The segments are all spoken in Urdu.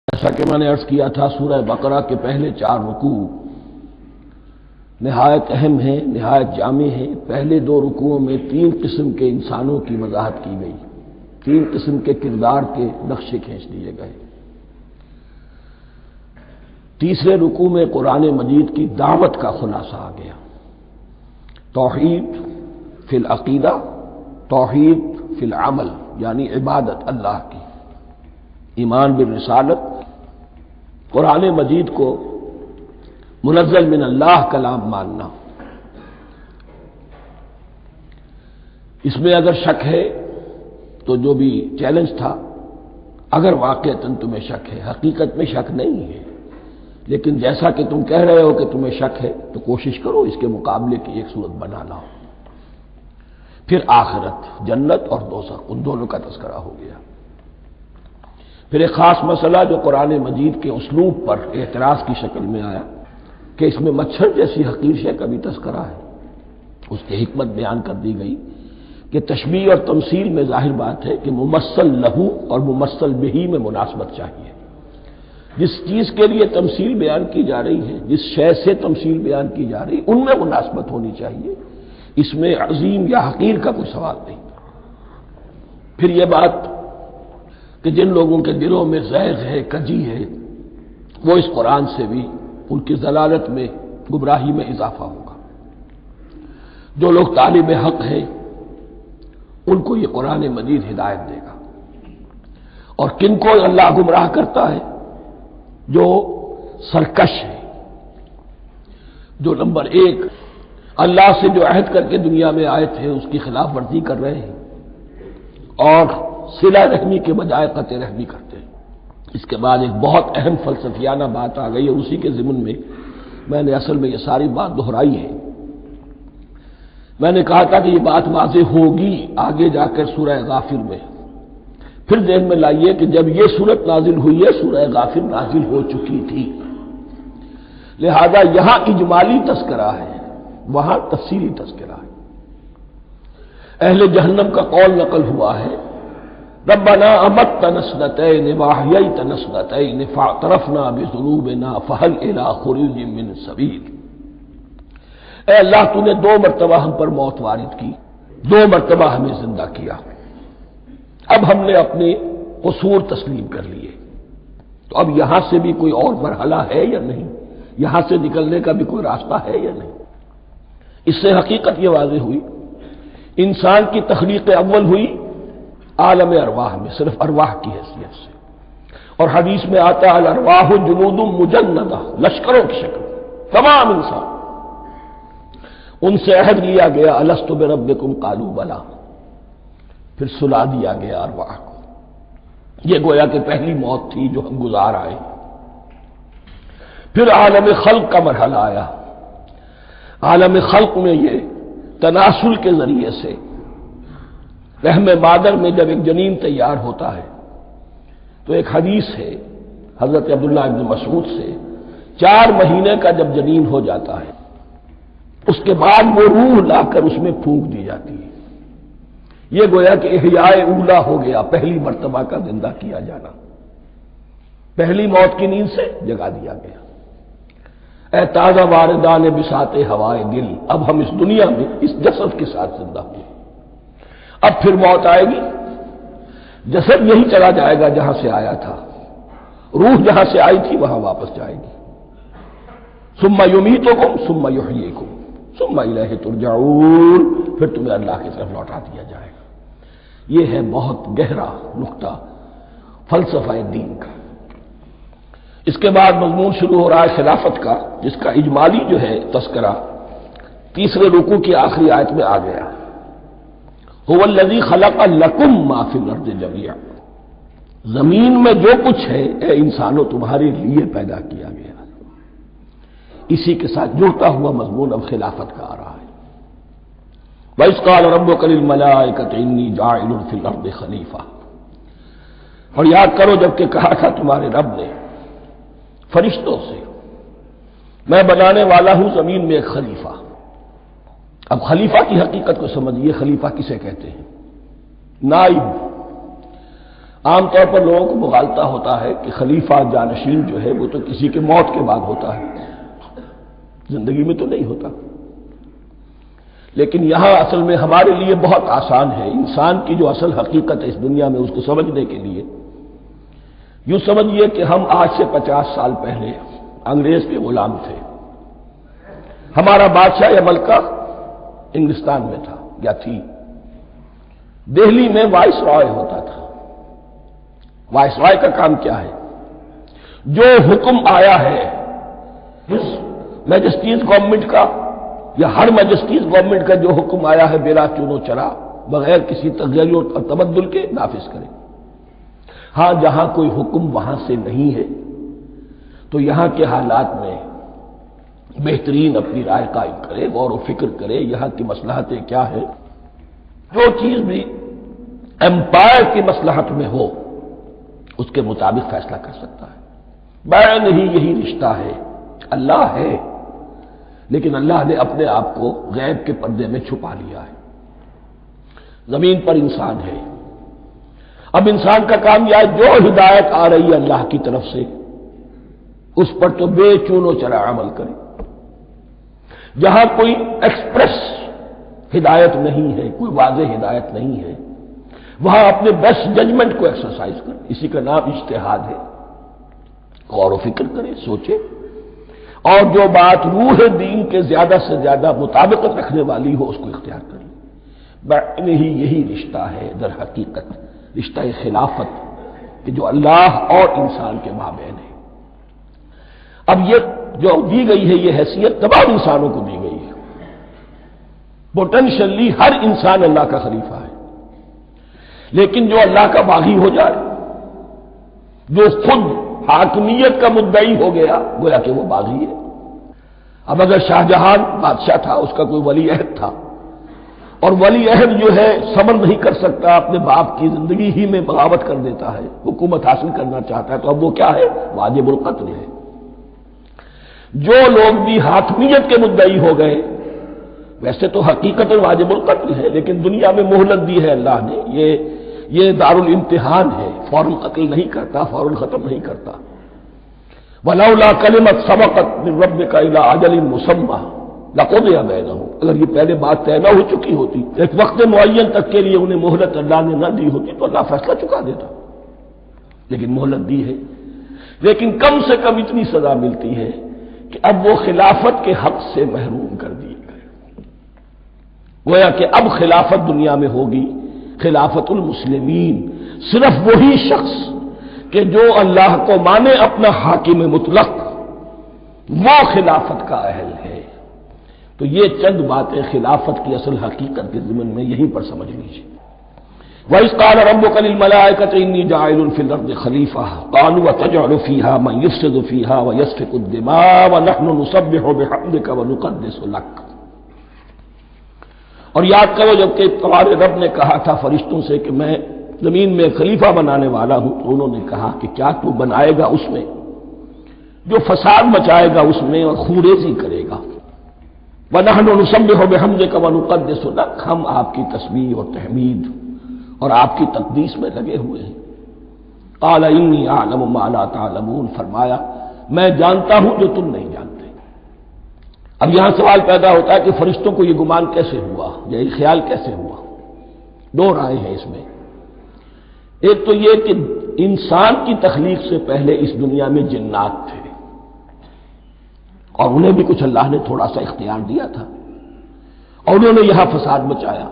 جیسا کہ میں نے عرض کیا تھا، سورہ بقرہ کے پہلے 4 رکوع نہایت اہم ہیں، نہایت جامع ہیں۔ پہلے 2 رکوعوں میں 3 قسم کے انسانوں کی وضاحت کی گئی، 3 قسم کے کردار کے نقشے کھینچ دیے گئے۔ تیسرے رکوع میں قرآن مجید کی دعوت کا خلاصہ آ گیا، توحید فی العقیدہ، توحید فی العمل، یعنی عبادت اللہ کی، ایمان بالرسالت، قرآن مجید کو منزل من اللہ کلام ماننا۔ اس میں اگر شک ہے تو جو بھی چیلنج تھا، اگر واقعتاً تمہیں شک ہے، حقیقت میں شک نہیں ہے، لیکن جیسا کہ تم کہہ رہے ہو کہ تمہیں شک ہے تو کوشش کرو اس کے مقابلے کی ایک صورت بنا لاؤ۔ پھر آخرت، جنت اور دوزخ، ان دونوں کا تذکرہ ہو گیا۔ پھر ایک خاص مسئلہ جو قرآن مجید کے اسلوب پر اعتراض کی شکل میں آیا کہ اس میں مچھر جیسی حقیر شے کا بھی تذکرہ ہے، اس کی حکمت بیان کر دی گئی کہ تشبیہ اور تمثیل میں ظاہر بات ہے کہ ممثل لہو اور ممثل بہی میں مناسبت چاہیے۔ جس چیز کے لیے تمثیل بیان کی جا رہی ہے، جس شے سے تمثیل بیان کی جا رہی ہے، ان میں مناسبت ہونی چاہیے، اس میں عظیم یا حقیر کا کوئی سوال نہیں۔ پھر یہ بات کہ جن لوگوں کے دلوں میں زیغ ہے، کجی ہے، وہ اس قرآن سے بھی ان کی ضلالت میں، گمراہی میں اضافہ ہوگا۔ جو لوگ طالب حق ہیں ان کو یہ قرآن مجید ہدایت دے گا، اور کن کو اللہ گمراہ کرتا ہے؟ جو سرکش ہے، جو نمبر 1 اللہ سے جو عہد کر کے دنیا میں آئے تھے اس کی خلاف ورزی کر رہے ہیں اور صلہ رحمی کے بجائے قطع رحمی کرتے ہیں۔ اس کے بعد ایک بہت اہم فلسفیانہ بات آ گئی ہے، اسی کے ضمن میں نے اصل میں یہ ساری بات دہرائی ہے۔ میں نے کہا تھا کہ یہ بات واضح ہوگی آگے جا کر سورہ غافر میں۔ پھر ذہن میں لائیے کہ جب یہ صورت نازل ہوئی ہے، سورہ غافر نازل ہو چکی تھی، لہذا یہاں اجمالی تذکرہ ہے، وہاں تفصیلی تذکرہ ہے۔ اہل جہنم کا قول نقل ہوا ہے، ربنا امتنا اثنتین واحییتنا اثنتین فاعترفنا بذنوبنا فهل الى خروج من سبیل۔ اے اللہ، تو نے 2 مرتبہ ہم پر موت وارد کی، 2 مرتبہ ہمیں زندہ کیا، اب ہم نے اپنے قصور تسلیم کر لیے، تو اب یہاں سے بھی کوئی اور مرحلہ ہے یا نہیں؟ یہاں سے نکلنے کا بھی کوئی راستہ ہے یا نہیں؟ اس سے حقیقت یہ واضح ہوئی، انسان کی تخلیق اول ہوئی عالم ارواح میں، صرف ارواح کی حیثیت سے، اور حدیث میں آتا ہے الارواح جنود مجندہ، لشکروں کی شکل، تمام انسان۔ ان سے عہد لیا گیا الست بربکم قالوا بلی، پھر سلا دیا گیا ارواح کو۔ یہ گویا کہ پہلی موت تھی جو ہم گزار آئے۔ پھر عالم خلق کا مرحلہ آیا۔ عالم خلق میں یہ تناسل کے ذریعے سے رحم مادر میں جب ایک جنین تیار ہوتا ہے تو ایک حدیث ہے حضرت عبداللہ ابن مسعود سے، 4 مہینے کا جب جنین ہو جاتا ہے اس کے بعد وہ روح لا کر اس میں پھونک دی جاتی ہے۔ یہ گویا کہ احیاء اولا ہو گیا، پہلی مرتبہ کا زندہ کیا جانا، پہلی موت کی نیند سے جگا دیا گیا۔ اے تازہ واردان بساط ہوائے دل، اب ہم اس دنیا میں اس جسد کے ساتھ زندہ ہوئے، اب پھر موت آئے گی، جسد یہی چلا جائے گا جہاں سے آیا تھا، روح جہاں سے آئی تھی وہاں واپس جائے گی۔ ثم یمیتکم ثم یحییکم ثم الیہ ترجعون، پھر تمہیں اللہ کی طرف لوٹا دیا جائے گا۔ یہ ہے بہت گہرا نقطہ فلسفہ دین کا۔ اس کے بعد مضمون شروع ہو رہا ہے خلافت کا، جس کا اجمالی جو ہے تذکرہ تیسرے رکوع کی آخری آیت میں آ گیا، هو الذی خلق لکم ما فی الارض جمیعا، زمین میں جو کچھ ہے اے انسانوں تمہارے لیے پیدا کیا گیا۔ اسی کے ساتھ جڑتا ہوا مضمون اب خلافت کا آ رہا ہے۔ وَإِذْ قَالَ رَبُّكَ لِلْمَلَائِكَةِ إِنِّي جَاعِلٌ فِي الْأَرْضِ خَلِيفَةً، اور یاد کرو جب کہ کہا تھا تمہارے رب نے فرشتوں سے، میں بنانے والا ہوں زمین میں ایک خلیفہ۔ اب خلیفہ کی حقیقت کو سمجھیے، خلیفہ کسے کہتے ہیں؟ نائب۔ عام طور پر لوگوں کو مغالطہ ہوتا ہے کہ خلیفہ جانشین جو ہے وہ تو کسی کے موت کے بعد ہوتا ہے، زندگی میں تو نہیں ہوتا۔ لیکن یہاں اصل میں ہمارے لیے بہت آسان ہے، انسان کی جو اصل حقیقت ہے اس دنیا میں اس کو سمجھنے کے لیے یوں سمجھیے کہ ہم آج سے 50 سال پہلے انگریز کے غلام تھے، ہمارا بادشاہ یا ملکہ انگلستان میں تھا یا تھی، دہلی میں وائس رائے ہوتا تھا۔ وائس رائے کا کام کیا ہے؟ جو حکم آیا ہے میجسٹیز گورنمنٹ کا یا ہر میجسٹیز گورنمنٹ کا جو حکم آیا ہے بلا چون و چرا بغیر کسی تغیر اور تبدل کے نافذ کرے۔ ہاں جہاں کوئی حکم وہاں سے نہیں ہے تو یہاں کے حالات میں بہترین اپنی رائے قائم کرے، غور و فکر کرے، یہاں کی مصلحتیں کیا ہے، جو چیز بھی امپائر کی مصلحت میں ہو اس کے مطابق فیصلہ کر سکتا ہے۔ بین ہی یہی رشتہ ہے، اللہ ہے لیکن اللہ نے اپنے آپ کو غیب کے پردے میں چھپا لیا ہے۔ زمین پر انسان ہے، اب انسان کا کام یہ ہے جو ہدایت آ رہی ہے اللہ کی طرف سے اس پر تو بے چون و چرا عمل کرے، جہاں کوئی ایکسپریس ہدایت نہیں ہے، کوئی واضح ہدایت نہیں ہے، وہاں اپنے بیسٹ ججمنٹ کو ایکسرسائز کرے، اسی کا نام اجتہاد ہے۔ غور و فکر کرے، سوچے، اور جو بات روح دین کے زیادہ سے زیادہ مطابقت رکھنے والی ہو اس کو اختیار کرے۔ بین ہی یہی رشتہ ہے در حقیقت، رشتہ خلافت کہ جو اللہ اور انسان کے مابین ہے۔ اب یہ جو دی گئی ہے یہ حیثیت تمام انسانوں کو دی گئی ہے، پوٹینشلی ہر انسان اللہ کا خلیفہ ہے، لیکن جو اللہ کا باغی ہو جائے، جو خود حاکمیت کا مدعی ہو گیا گویا کہ وہ باغی ہے۔ اب اگر شاہجہان بادشاہ تھا، اس کا کوئی ولی عہد تھا، اور ولی عہد جو ہے صبر نہیں کر سکتا، اپنے باپ کی زندگی ہی میں بغاوت کر دیتا ہے، حکومت حاصل کرنا چاہتا ہے، تو اب وہ کیا ہے؟ واجب القتل ہے۔ جو لوگ بھی حاکمیت کے مدعی ہو گئے ویسے تو حقیقت واجب القتل ہے، لیکن دنیا میں مہلت دی ہے اللہ نے، یہ دارالامتحان ہے، فوراً قتل نہیں کرتا، فوراً ختم نہیں کرتا۔ وَلَوْلَا كَلِمَةٌ سَبَقَتْ مِنْ رَبِّكَ إِلَىٰ أَجَلٍ مُّسَمًّى لَقُضِيَ بَيْنَهُمْ، اگر یہ پہلے بات طے نہ ہو چکی ہوتی، ایک وقت معین تک کے لیے انہیں مہلت اللہ نے نہ دی ہوتی تو اللہ فیصلہ چکا دیتا، لیکن مہلت دی ہے۔ لیکن کم سے کم اتنی سزا ملتی ہے کہ اب وہ خلافت کے حق سے محروم کر دیے گئے، گویا کہ اب خلافت دنیا میں ہوگی خلافت المسلمین، صرف وہی شخص کہ جو اللہ کو مانے اپنا حاکم مطلق وہ خلافت کا اہل ہے۔ تو یہ چند باتیں خلافت کی اصل حقیقت کے ضمن میں یہیں پر سمجھ لیجیے۔ وَإِذْ قَالَ رَبُّكَ لِلْمَلَائِكَةِ إِنِّي جَاعِلٌ فِي الْأَرْضِ خَلِيفَةً قَالُوا وَتَجْعَلُ فِيهَا مَن يُفْسِدُ فِيهَا وَيَسْفِكُ الدِّمَاءَ وَنَحْنُ نُسَبِّحُ بِحَمْدِكَ وَنُقَدِّسُ لَكَ۔ اور یاد کرو جب کہ تمہارے رب نے کہا تھا فرشتوں سے کہ میں زمین میں خلیفہ بنانے والا ہوں، تو انہوں نے کہا کہ کیا تو بنائے گا اس میں جو فساد مچائے گا اس میں اور خوریزی کرے گا۔ وَنَحْنُ نُسَبِّحُ بِحَمْدِكَ وَنُقَدِّسُ لَكَ، ہم آپ کی تسبیح اور تحمید اور آپ کی تقدیس میں لگے ہوئے ہیں۔ قَالَ إِنِّي أَعْلَمُ مَا لَا تَعْلَمُونَ، فرمایا میں جانتا ہوں جو تم نہیں جانتے۔ اب یہاں سوال پیدا ہوتا ہے کہ فرشتوں کو یہ گمان کیسے ہوا، یہ خیال کیسے ہوا؟ دو رائے ہیں اس میں۔ ایک تو یہ کہ انسان کی تخلیق سے پہلے اس دنیا میں جنات تھے اور انہیں بھی کچھ اللہ نے تھوڑا سا اختیار دیا تھا اور انہوں نے یہاں فساد مچایا۔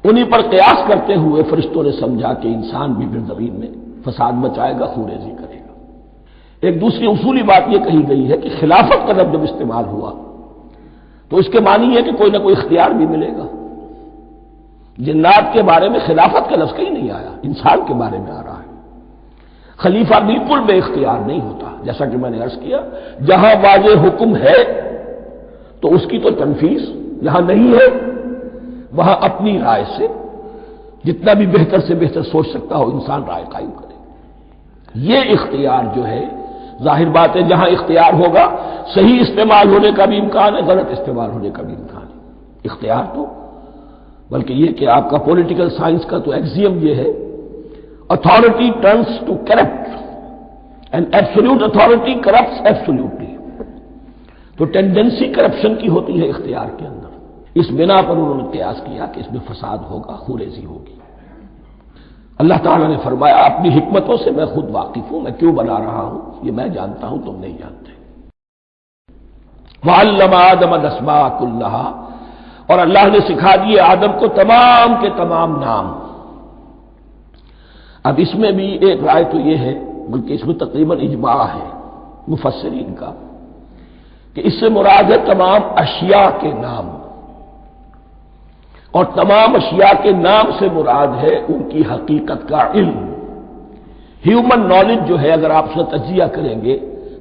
انہی پر قیاس کرتے ہوئے فرشتوں نے سمجھا کہ انسان بھی پھر زمین میں فساد مچائے گا، خوریزی کرے گا۔ ایک دوسری اصولی بات یہ کہی گئی ہے کہ خلافت کا لفظ جب استعمال ہوا تو اس کے معنی ہے کہ کوئی نہ کوئی اختیار بھی ملے گا۔ جنات کے بارے میں خلافت کا لفظ کہیں نہیں آیا، انسان کے بارے میں آ رہا ہے۔ خلیفہ بالکل بے اختیار نہیں ہوتا، جیسا کہ میں نے عرض کیا، جہاں واضح حکم ہے تو اس کی تو تنفیذ، جہاں نہیں ہے وہاں اپنی رائے سے جتنا بھی بہتر سے بہتر سوچ سکتا ہو انسان رائے قائم کرے۔ یہ اختیار جو ہے ظاہر بات ہے جہاں اختیار ہوگا صحیح استعمال ہونے کا بھی امکان ہے، غلط استعمال ہونے کا بھی امکان ہے۔ اختیار تو بلکہ یہ کہ آپ کا پولیٹیکل سائنس کا تو ایکسیم یہ ہے authority turns to corrupt and absolute authority corrupts absolutely. تو ٹینڈنسی کرپشن کی ہوتی ہے اختیار کے اندر. اس بنا پر انہوں نے قیاس کیا کہ اس میں فساد ہوگا، خوریزی ہوگی. اللہ تعالیٰ نے فرمایا اپنی حکمتوں سے میں خود واقف ہوں، میں کیوں بنا رہا ہوں یہ میں جانتا ہوں، تم نہیں جانتے. وَعَلَّمَ آدَمَ الْأَسْمَاءَ كُلَّهَا، اور اللہ نے سکھا دیے آدم کو تمام کے تمام نام. اب اس میں بھی ایک رائے تو یہ ہے، بلکہ اس میں تقریباً اجماع ہے مفسرین کا، کہ اس سے مراد ہے تمام اشیاء کے نام، اور تمام اشیاء کے نام سے مراد ہے ان کی حقیقت کا علم. ہیومن نالج جو ہے اگر آپ اس کا تجزیہ کریں گے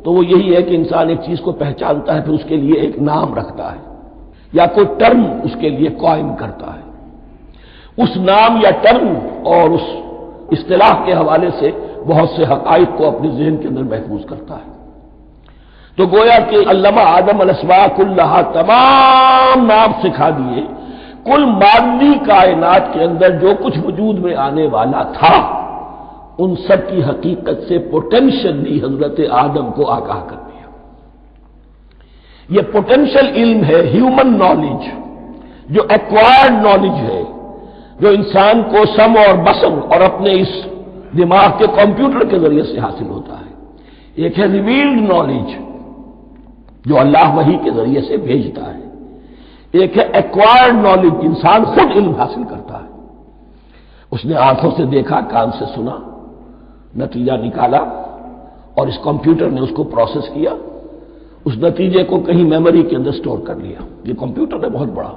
تو وہ یہی ہے کہ انسان ایک چیز کو پہچانتا ہے، پھر اس کے لیے ایک نام رکھتا ہے یا کوئی ٹرم اس کے لیے قائم کرتا ہے. اس نام یا ٹرم اور اس اصطلاح کے حوالے سے بہت سے حقائق کو اپنے ذہن کے اندر محفوظ کرتا ہے. تو گویا کہ علامہ آدم الاسماء کلھا تمام نام سکھا دیے. کل مادی کائنات کے اندر جو کچھ وجود میں آنے والا تھا ان سب کی حقیقت سے پوٹینشلی حضرت آدم کو آگاہ کر دیا. یہ پوٹینشل علم ہے، ہیومن نالج، جو ایکوائرڈ نالج ہے، جو انسان کو سم اور بسم اور اپنے اس دماغ کے کمپیوٹر کے ذریعے سے حاصل ہوتا ہے. ایک ہے ریویلڈ نالج جو اللہ وحی کے ذریعے سے بھیجتا ہے. ایک ہے ایکوائرڈ نالج، انسان خود علم حاصل کرتا ہے. اس نے آنکھوں سے دیکھا، کان سے سنا، نتیجہ نکالا، اور اس کمپیوٹر نے اس کو پروسیس کیا، اس نتیجے کو کہیں میموری کے اندر سٹور کر لیا. یہ کمپیوٹر ہے بہت بڑا.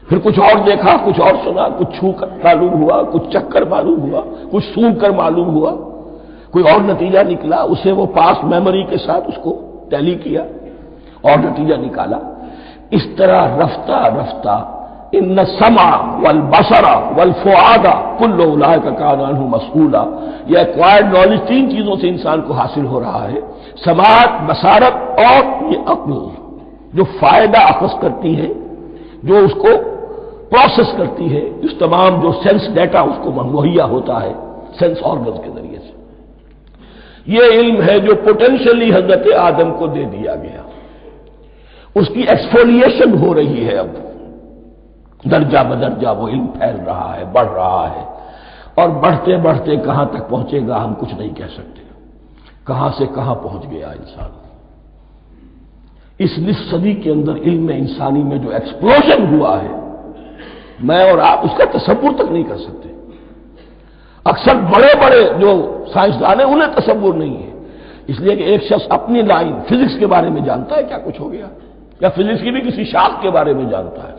پھر کچھ اور دیکھا، کچھ اور سنا، کچھ چھو کر معلوم ہوا، کچھ چکھ کر معلوم ہوا، کچھ سونگھ کر معلوم ہوا، کوئی اور نتیجہ نکلا، اسے وہ پاس میموری کے ساتھ اس کو ٹیلی کیا اور نتیجہ نکالا. اس طرح رفتہ رفتہ ان السمع والبصر والفؤاد کل اولئک کان عنہ مسئولا. یہ ایکوائرڈ نالج تین چیزوں سے انسان کو حاصل ہو رہا ہے، سماعت، بصارت اور یہ عقل، جو فائدہ اخذ کرتی ہے، جو اس کو پروسیس کرتی ہے، اس تمام جو سینس ڈیٹا اس کو مہیا ہوتا ہے سینس آرگنز کے ذریعے سے. یہ علم ہے جو پوٹینشلی حضرت آدم کو دے دیا گیا. اس کی ایکسفولیشن ہو رہی ہے، اب درجہ بدرجہ وہ علم پھیل رہا ہے، بڑھ رہا ہے، اور بڑھتے بڑھتے کہاں تک پہنچے گا ہم کچھ نہیں کہہ سکتے. کہاں سے کہاں پہنچ گیا انسان. اس نصف صدی کے اندر علم انسانی میں جو ایکسپلوژن ہوا ہے، میں اور آپ اس کا تصور تک نہیں کر سکتے. اکثر بڑے بڑے جو سائنسدان ہیں انہیں تصور نہیں ہے، اس لیے کہ ایک شخص اپنی لائن فزکس کے بارے میں جانتا ہے کیا کچھ ہو گیا، یا فزکس کی بھی کسی شاخ کے بارے میں جانتا ہے،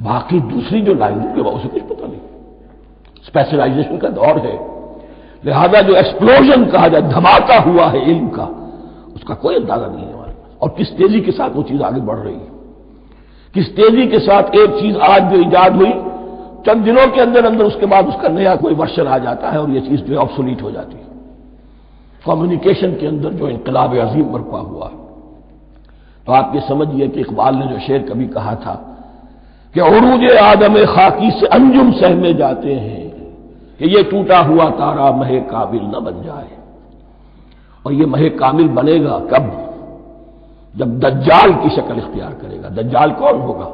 باقی دوسری جو لائن ہے اسے کچھ پتہ نہیں. اسپیشلائزیشن کا دور ہے، لہذا جو ایکسپلوژن کہا جائے، دھماکہ ہوا ہے علم کا، اس کا کوئی اندازہ نہیں ہے ہمارے پاس. اور کس تیزی کے ساتھ وہ چیز آگے بڑھ رہی ہے، کس تیزی کے ساتھ ایک چیز آج جو ایجاد ہوئی چند دنوں کے اندر اندر اس کے بعد اس کا نیا کوئی ورژن آ جاتا ہے اور یہ چیز جو ہے آبسولیٹ ہو جاتی ہے. کمیونیکیشن کے اندر جو انقلاب عظیم برپا ہوا، تو آپ یہ سمجھیے کہ اقبال نے جو شعر کبھی کہا تھا کہ عروج آدم خاکی سے انجم سہمے جاتے ہیں کہ یہ ٹوٹا ہوا تارا مہ کامل نہ بن جائے. اور یہ مہ کامل بنے گا کب؟ جب دجال کی شکل اختیار کرے گا. دجال کون ہوگا؟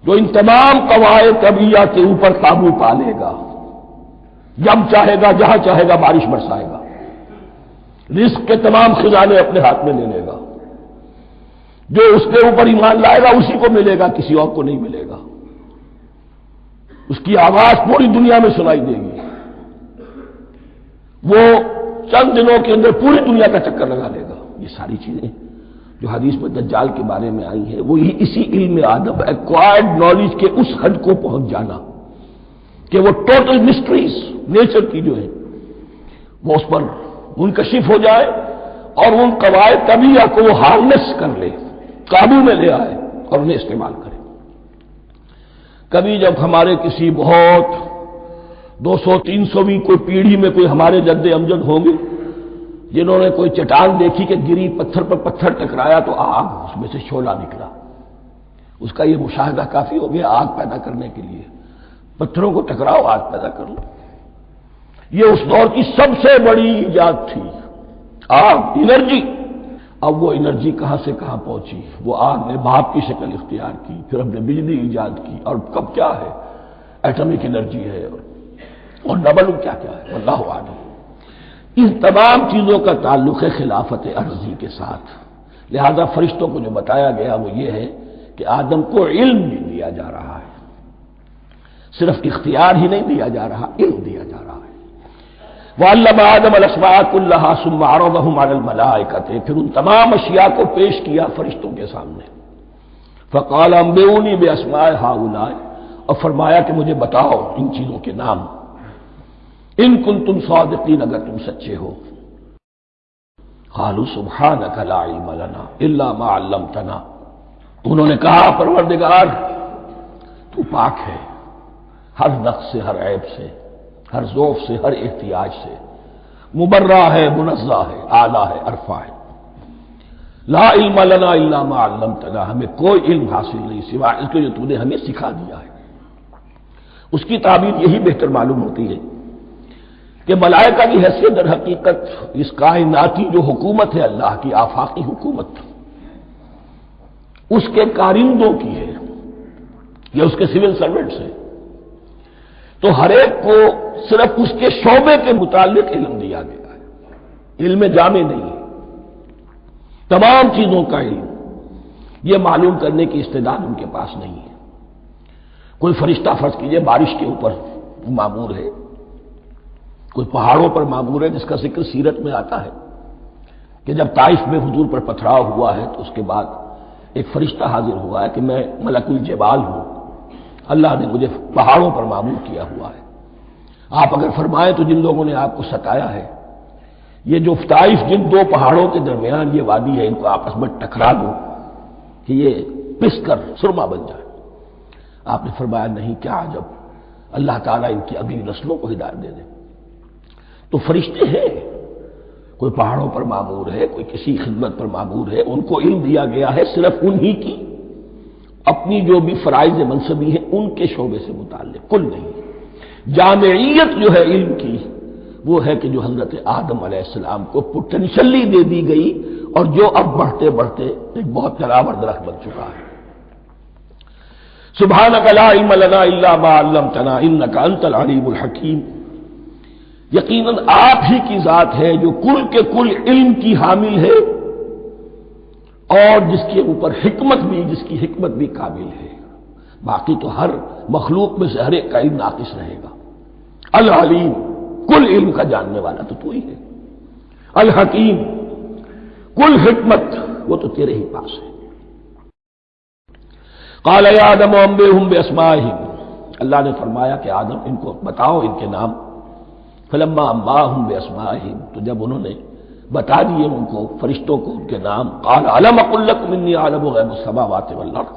جو ان تمام قواعد طبیعہ کے اوپر قابو پا لے گا، جب چاہے گا جہاں چاہے گا بارش برسائے گا، رزق کے تمام خزانے اپنے ہاتھ میں لے لے گا، جو اس کے اوپر ایمان لائے گا اسی کو ملے گا، کسی اور کو نہیں ملے گا. اس کی آواز پوری دنیا میں سنائی دے گی. وہ چند دنوں کے اندر پوری دنیا کا چکر لگا لے گا. یہ ساری چیزیں جو حدیث میں دجال کے بارے میں آئی ہیں وہ اسی علم آدم ایکوائرڈ نالج کے اس حد کو پہنچ جانا کہ وہ ٹوٹل مسٹریز نیچر کی جو ہے وہ اس پر منکشف ہو جائے اور ان قواعد طبیعہ کو وہ ہارنس کر لے، قابو میں لے آئے اور انہیں استعمال کرے. کبھی جب ہمارے کسی بہت 200-300ویں کوئی پیڑھی میں کوئی ہمارے جد امجد ہوں گے جنہوں نے کوئی چٹان دیکھی کہ گری، پتھر پر پتھر ٹکرایا تو آگ اس میں سے شعلہ نکلا، اس کا یہ مشاہدہ کافی ہو گیا آگ پیدا کرنے کے لیے. پتھروں کو ٹکراؤ آگ پیدا کر لو. یہ اس دور کی سب سے بڑی ایجاد تھی، آگ، انرجی۔ اب وہ انرجی کہاں سے کہاں پہنچی؟ وہ آگ نے بھاپ کی شکل اختیار کی، پھر ہم نے بجلی ایجاد کی، اور کب کیا ہے، ایٹمک انرجی ہے، اور ڈبل کیا کیا ہے، واللہ اعلم۔ ان تمام چیزوں کا تعلق ہے خلافت ارضی کے ساتھ۔ لہذا فرشتوں کو جو بتایا گیا وہ یہ ہے کہ آدم کو علم بھی دیا جا رہا ہے، صرف اختیار ہی نہیں دیا جا رہا، علم دیا جا رہا ہے۔ وَعَلَّمَ آدَمَ الْأَسْمَاءَ كُلَّهَا ثُمَّ عَرَضَهُمْ عَلَى الْمَلَائِكَةِ، پھر ان تمام اشیاء کو پیش کیا فرشتوں کے سامنے۔ فَقَالَ أَنبِئُونِي بِأَسْمَاءِ هَؤُلَاءِ، اور فرمایا کہ مجھے بتاؤ ان چیزوں کے نام، ان کنتم صادقین، اگر تم سچے ہو۔ قالوا سبحانك لا علم لنا الا ما علمتنا، انہوں نے کہا پروردگار تو پاک ہے ہر نقص سے، ہر عیب سے، ہر ضعف سے، ہر احتیاج سے، مبرہ ہے، منزہ ہے، اعلیٰ ہے، عرفہ ہے۔ لا علم لنا الا ما علمتنا، ہمیں کوئی علم حاصل نہیں سوائے اس کے جو تو نے ہمیں سکھا دیا ہے۔ اس کی تعبیر یہی بہتر معلوم ہوتی ہے کہ ملائکہ کی حیثیت در حقیقت اس کائناتی جو حکومت ہے اللہ کی، آفاقی حکومت، اس کے کارندوں کی ہے، یا اس کے سول سرونٹس ہیں۔ تو ہر ایک کو صرف اس کے شعبے کے متعلق علم دیا گیا ہے، علم جامع نہیں ہے، تمام چیزوں کا علم یہ معلوم کرنے کی استعداد ان کے پاس نہیں ہے۔ کوئی فرشتہ فرض کیجئے بارش کے اوپر مامور ہے، کوئی پہاڑوں پر مامور ہے، جس کا ذکر سیرت میں آتا ہے کہ جب طائف میں حضور پر پتھراؤ ہوا ہے تو اس کے بعد ایک فرشتہ حاضر ہوا ہے کہ میں ملک الجبال ہوں، اللہ نے مجھے پہاڑوں پر مامور کیا ہوا ہے، آپ اگر فرمائیں تو جن لوگوں نے آپ کو ستایا ہے، یہ جو طائف جن دو پہاڑوں کے درمیان یہ وادی ہے، ان کو آپس میں ٹکرا دو کہ یہ پس کر سرما بن جائے۔ آپ نے فرمایا نہیں، کیا عجب، اللہ تعالیٰ ان کی اگلی نسلوں کو ہدایت دے دے۔ تو فرشتے ہیں، کوئی پہاڑوں پر مامور ہے، کوئی کسی خدمت پر مامور ہے، ان کو علم دیا گیا ہے صرف انہی کی اپنی جو بھی فرائض منصبی ہیں ان کے شعبے سے متعلق، کل نہیں۔ جامعیت جو ہے علم کی وہ ہے کہ جو حضرت آدم علیہ السلام کو پوٹینشلی دے دی گئی، اور جو اب بڑھتے بڑھتے ایک بہت تناور درخت بن چکا ہے۔ سبحانک لا علم لنا الا ما علمتنا انک انت العلیم الحکیم، یقیناً آپ ہی کی ذات ہے جو کل کے کل علم کی حامل ہے، اور جس کے اوپر حکمت بھی، جس کی حکمت بھی کامل ہے۔ باقی تو ہر مخلوق میں سے ہر ایک کا علم ناقص رہے گا۔ العلیم، کل علم کا جاننے والا تو ہی ہے۔ الحکیم، کل حکمت وہ تو تیرے ہی پاس ہے۔ قال یا آدم انبئہم باسمائہم، اللہ نے فرمایا کہ آدم ان کو بتاؤ ان کے نام۔ فلما انباہم باسمائہم، تو جب انہوں نے بتا دیے ان کو، فرشتوں کو، ان کے نام، قال الم اقل لکم انی اعلم غیب السماوات والارض،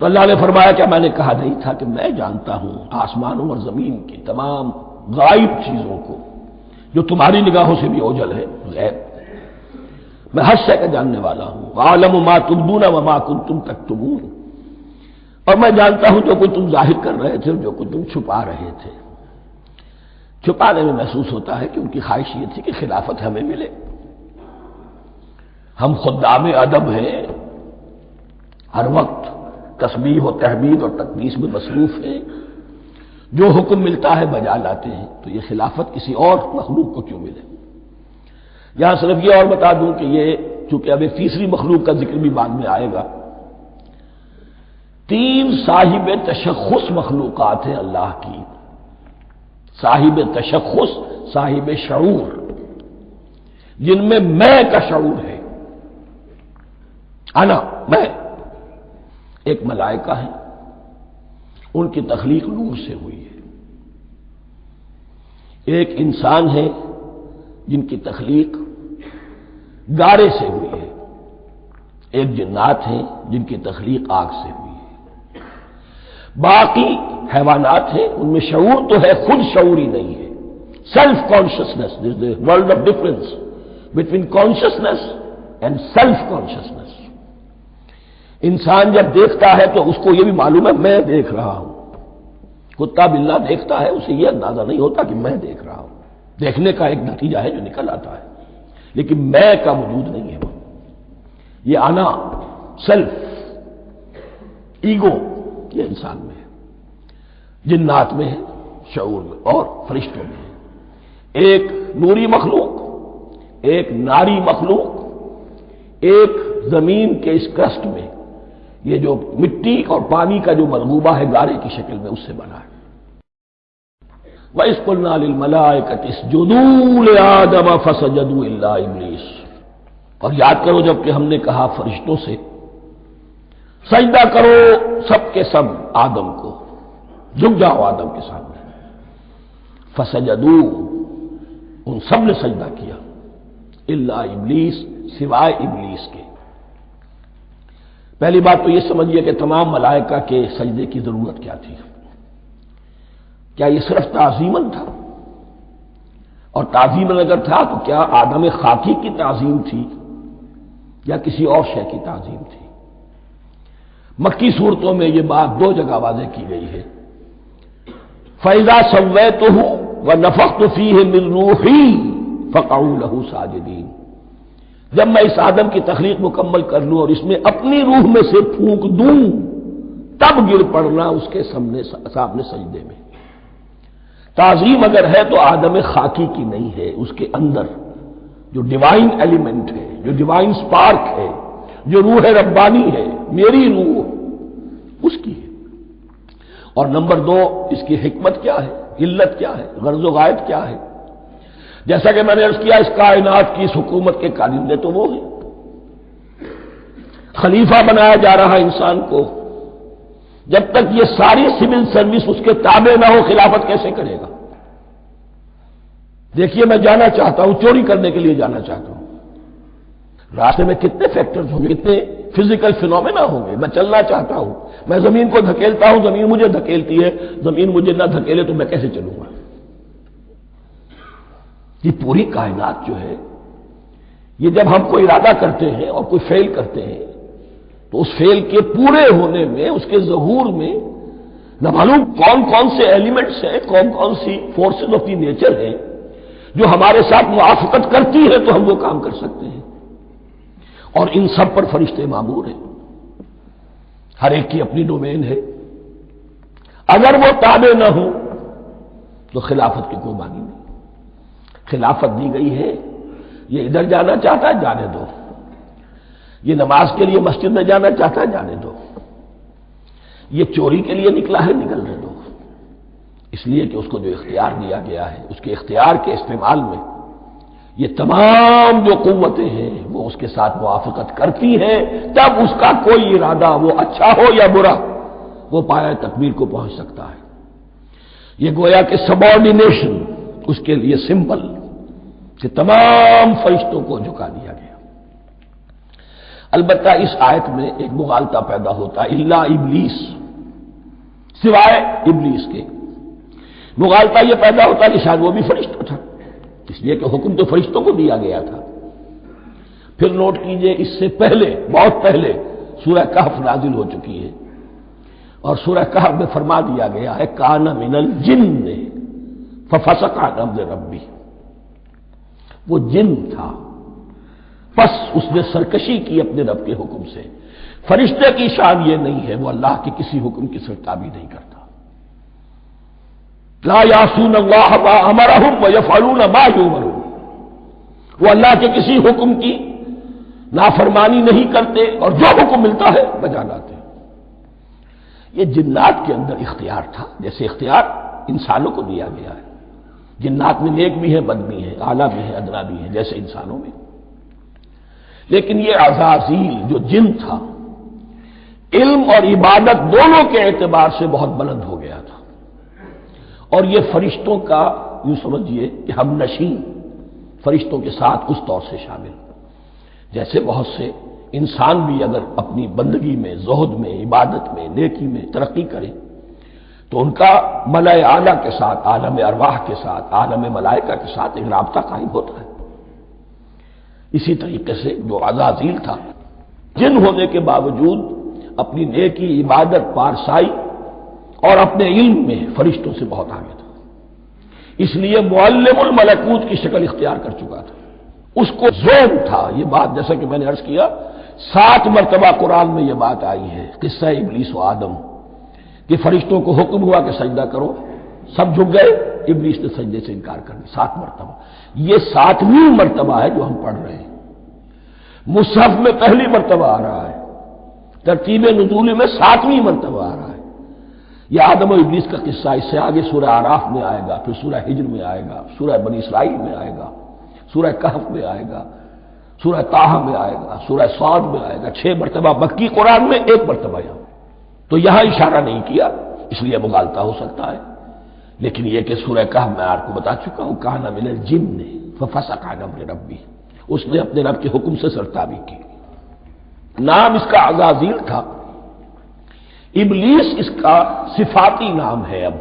تو اللہ نے فرمایا کہ میں نے کہا نہیں تھا کہ میں جانتا ہوں آسمانوں اور زمین کی تمام غائب چیزوں کو جو تمہاری نگاہوں سے بھی اوجھل ہے، غیب، میں ہر شے کا جاننے والا ہوں۔ وَأَعْلَمُ مَا تُبْدُونَ وَمَا كُنتُمْ تَكْتُمُونَ، اور میں جانتا ہوں جو کچھ تم ظاہر کر رہے تھے اور جو کچھ تم چھپا رہے تھے۔ چھپانے میں محسوس ہوتا ہے کہ ان کی خواہش یہ تھی کہ خلافت ہمیں ملے، ہم خدام ادب ہیں، ہر وقت تسبیح و تحمید اور تقدیس میں مصروف ہیں، جو حکم ملتا ہے بجا لاتے ہیں، تو یہ خلافت کسی اور مخلوق کو کیوں ملے؟ یہاں صرف یہ اور بتا دوں کہ یہ چونکہ اب ایک تیسری مخلوق کا ذکر بھی بعد میں آئے گا، 3 صاحب تشخص مخلوقات ہیں اللہ کی، صاحب تشخص، صاحب شعور، جن میں میں کا شعور ہے، انا، میں۔ ایک ملائکہ ہے، ان کی تخلیق نور سے ہوئی ہے۔ ایک انسان ہے جن کی تخلیق گارے سے ہوئی ہے۔ ایک جنات ہیں جن کی تخلیق آگ سے ہوئی ہے۔ باقی حیوانات ہیں، ان میں شعور تو ہے، خود شعور ہی نہیں ہے۔ Self consciousness, this is the world of difference between consciousness and self consciousness. انسان جب دیکھتا ہے تو اس کو یہ بھی معلوم ہے میں دیکھ رہا ہوں، کتا بلا دیکھتا ہے، اسے یہ اندازہ نہیں ہوتا کہ میں دیکھ رہا ہوں، دیکھنے کا ایک نتیجہ ہے جو نکل آتا ہے، لیکن میں کا وجود نہیں ہے۔ یہ آنا، سیلف، ایگو، یہ انسان میں ہے، جنات میں ہے، شعور میں اور فرشتوں میں ہے۔ ایک نوری مخلوق، ایک ناری مخلوق، ایک زمین کے اس کرسٹ میں، یہ جو مٹی اور پانی کا جو مرغوبہ ہے گارے کی شکل میں، اس سے بنا ہے۔ وَإِذْ قُلْنَا لِلْمَلَائِكَةِ اسْجُدُوا لِآدَمَ فَسَجَدُوا إِلَّا إِبْلِيسَ، اور یاد کرو جب کہ ہم نے کہا فرشتوں سے سجدہ کرو سب کے سب آدم کو، جھک جاؤ آدم کے سامنے، فسجدوا، ان سب نے سجدہ کیا، الا ابلیس، سوائے ابلیس کے۔ پہلی بات تو یہ سمجھیے کہ تمام ملائکہ کے سجدے کی ضرورت کیا تھی؟ کیا یہ صرف تعظیماً تھا؟ اور تعظیماً اگر تھا تو کیا آدم خاکی کی تعظیم تھی یا کسی اور شے کی تعظیم تھی؟ مکی صورتوں میں یہ بات دو جگہ واضح کی گئی ہے۔ فَإِذَا سَوَّيْتُهُ وَنَفَخْتُ فِيهِ مِن رُوحِي فَقَعُوا لَهُ سَاجِدِينَ، جب میں اس آدم کی تخلیق مکمل کر لوں اور اس میں اپنی روح میں سے پھونک دوں، تب گر پڑنا اس کے سامنے سجدے میں۔ تعظیم اگر ہے تو آدم خاکی کی نہیں ہے، اس کے اندر جو ڈیوائن ایلیمنٹ ہے، جو ڈیوائن سپارک ہے، جو روح ربانی ہے، میری روح، اس کی ہے۔ اور نمبر دو، اس کی حکمت کیا ہے، علت کیا ہے، غرض و غائب کیا ہے؟ جیسا کہ میں نے عرض کیا، اس کائنات کی اس حکومت کے کارندے تو وہ ہیں۔ خلیفہ بنایا جا رہا انسان کو، جب تک یہ ساری سول سروس اس کے تابع نہ ہو، خلافت کیسے کرے گا؟ دیکھیے میں جانا چاہتا ہوں، چوری کرنے کے لیے جانا چاہتا ہوں، راستے میں کتنے فیکٹرز ہوں گے، کتنے فزیکل فینومینا ہوں گے، میں چلنا چاہتا ہوں، میں زمین کو دھکیلتا ہوں، زمین مجھے دھکیلتی ہے، زمین مجھے نہ دھکیلے تو میں کیسے چلوں گا؟ یہ پوری کائنات جو ہے، یہ جب ہم کوئی ارادہ کرتے ہیں اور کوئی فیل کرتے ہیں تو اس فیل کے پورے ہونے میں، اس کے ظہور میں نہ معلوم کون کون سے ایلیمنٹس ہیں، کون کون سی فورسز آف دی نیچر ہیں جو ہمارے ساتھ موافقت کرتی ہے تو ہم وہ کام کر سکتے ہیں، اور ان سب پر فرشتے مامور ہیں، ہر ایک کی اپنی ڈومین ہے۔ اگر وہ تابع نہ ہو تو خلافت کی کوئی معنی نہیں۔ خلافت دی گئی ہے، یہ ادھر جانا چاہتا ہے جانے دو، یہ نماز کے لیے مسجد میں جانا چاہتا ہے جانے دو، یہ چوری کے لیے نکلا ہے نکلنے دو، اس لیے کہ اس کو جو اختیار دیا گیا ہے، اس کے اختیار کے استعمال میں یہ تمام جو قوتیں ہیں وہ اس کے ساتھ موافقت کرتی ہیں، تب اس کا کوئی ارادہ، وہ اچھا ہو یا برا، وہ پایہ تکمیل کو پہنچ سکتا ہے۔ یہ گویا کہ سبارڈینیشن اس کے لیے سمبل کہ تمام فرشتوں کو جھکا دیا گیا۔ البتہ اس آیت میں ایک مغالطہ پیدا ہوتا ہے، الا ابلیس، سوائے ابلیس کے۔ مغالطہ یہ پیدا ہوتا ہے کہ شاید وہ بھی فرشتہ تھا، اس لیے کہ حکم تو فرشتوں کو دیا گیا تھا۔ پھر نوٹ کیجئے، اس سے پہلے، بہت پہلے سورہ کہف نازل ہو چکی ہے، اور سورہ کہف میں فرما دیا گیا ہے کان من الجن ففسق عن امر ربی، وہ جن تھا، پس اس نے سرکشی کی اپنے رب کے حکم سے۔ فرشتے کی شان یہ نہیں ہے، وہ اللہ کے کسی حکم کی سرتابی نہیں کرتا۔ لا یعصون اللہ ما امرہم ویفعلون ما یؤمرون، وہ اللہ کے کسی حکم کی نافرمانی نہیں کرتے اور جو حکم ملتا ہے بجا لاتے ہیں۔ یہ جنات کے اندر اختیار تھا، جیسے اختیار انسانوں کو دیا گیا ہے۔ جنات میں نیک بھی ہے، بد بھی ہے، اعلیٰ بھی ہے، ادنا بھی ہے، جیسے انسانوں میں۔ لیکن یہ عزازیل جو جن تھا، علم اور عبادت دونوں کے اعتبار سے بہت بلند ہو گیا تھا، اور یہ فرشتوں کا یوں سمجھیے کہ ہم نشین، فرشتوں کے ساتھ اس طور سے شامل، جیسے بہت سے انسان بھی اگر اپنی بندگی میں، زہد میں، عبادت میں، نیکی میں ترقی کرے تو ان کا ملائے اعلیٰ کے ساتھ، عالم ارواح کے ساتھ، عالم ملائکہ کے ساتھ ایک رابطہ قائم ہوتا ہے۔ اسی طریقے سے جو عزازیل تھا، جن ہونے کے باوجود اپنی نیکی، عبادت، پارسائی اور اپنے علم میں فرشتوں سے بہت آگے تھا، اس لیے معلم الملکوت کی شکل اختیار کر چکا تھا۔ اس کو ذہن تھا یہ بات، جیسا کہ میں نے عرض کیا 7 مرتبہ قرآن میں یہ بات آئی ہے، قصہ ابلیس و آدم، کہ فرشتوں کو حکم ہوا کہ سجدہ کرو، سب جھک گئے، ابلیس نے سجدے سے انکار کر دیا 7 مرتبہ۔ یہ 7ویں مرتبہ ہے جو ہم پڑھ رہے ہیں، مصحف میں پہلی مرتبہ آ رہا ہے، ترتیب نزول میں 7ویں مرتبہ آ رہا ہے۔ یہ آدم و ابلیس کا قصہ اس سے آگے سورہ اعراف میں آئے گا، پھر سورہ ہجر میں آئے گا، سورہ بنی اسرائیل میں آئے گا، سورہ کہف میں آئے گا، سورہ طٰہٰ میں آئے گا، سورہ صاد میں آئے گا، 6 مرتبہ مکی قرآن میں، 1 مرتبہ یہاں۔ تو یہاں اشارہ نہیں کیا، اس لیے مغالطہ ہو سکتا ہے، لیکن یہ کہ سورہ کہف میں آپ کو بتا چکا ہوں، کان من الجن ففسق عن امر ربہ، اس نے اپنے رب کے حکم سے سرتابی کی۔ نام اس کا عزازیل تھا، ابلیس اس کا صفاتی نام ہے اب،